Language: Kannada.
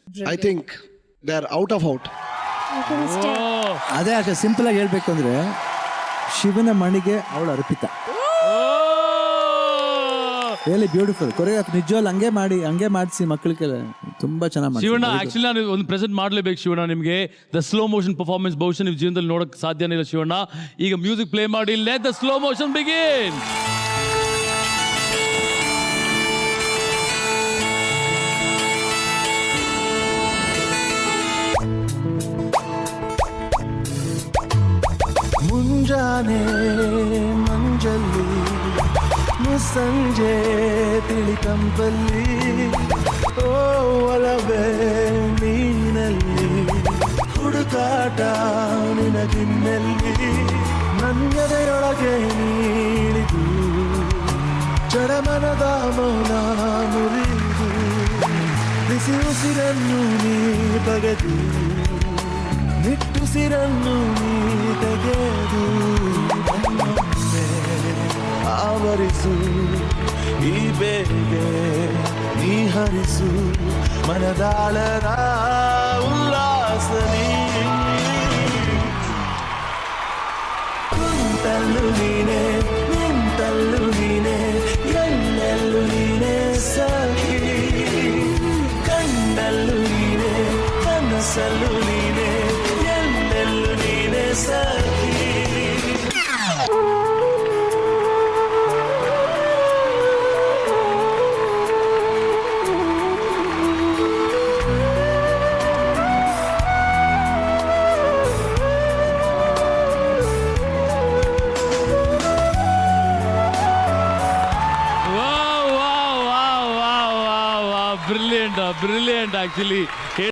I think they are out of out. ಅದೇ ಅಷ್ಟೇ ಸಿಂಪಲ್ ಆಗಿ ಹೇಳ್ಬೇಕು ಅಂದ್ರೆ ಶಿವನ ಮಣಿಗೆ ಅವಳು ಅರ್ಪಿತ. Really beautiful choreograph. ನಿಜವಾಗ್ಲೂ ಹಂಗೆ ಮಾಡಿಸಿ ಮಕ್ಕಳಿಗೆ ತುಂಬಾ ಚೆನ್ನಾಗಿ ಶಿವಣ್ಣ ಆಕ್ಚುಲಿ ನಾನು ಒಂದು ಪ್ರೆಸೆಂಟ್ ಮಾಡಲೇಬೇಕು ಶಿವಣ್ಣ ನಿಮಗೆ. ದ ಸ್ಲೋ ಮೋಷನ್ ಪರ್ಫಾರ್ಮೆನ್ಸ್ ಬಹುಶಃ ನೀವು ಜೀವನದಲ್ಲಿ ನೋಡಕ್ ಸಾಧ್ಯನೇ ಇಲ್ಲ ಶಿವಣ್ಣ. ಈಗ ಮ್ಯೂಸಿಕ್ ಪ್ಲೇ ಮಾಡಿ, let the slow motion begin. ಮುಂಜಾನೆ ಮಂಜಲ್ಲಿ ಮುಸ್ಸಂಜೆ ತಿಳಿ ಕಂಪಲ್ಲಿ ಓ ಒಲವೇ ನೀನಲ್ಲಿ ಹುಡುಕಾಟ ನಿನಗಿನ್ನಲ್ಲಿ ನನ್ನೆದೆಯೊಳಗೆ ನೀಡಿದು ಚಡಮನದ ಮೌನ ಮುರಿದು ಬಿಸಿ ಉಸಿರನ್ನು ನೀ ಬಗೆದು ನಿಟ್ಟುಸಿರನ್ನು ನೀ ತೆಗೆದು ನನ್ನೊಮ್ಮೆ ಆವರಿಸು ಈ ಬೇಗೆ ನೀ ಹರಿಸು ಮನದಾಳದ ಉಲ್ಲಾಸ ನೀ ಕುಂತಲ್ಲು ನೀನೆ ನಿಂತಲ್ಲು ನೀನೆ ಎಲ್ಲೆಲ್ಲು ನೀನೆ ಸಖಿ ಕಣ್ಣಲ್ಲು ನೀನೆ ಕನಸಲ್ಲು ನೀನೆ ಎಲ್ಲೆಲ್ಲು ನೀನೆ ಸಖಿ. Brilliant actually.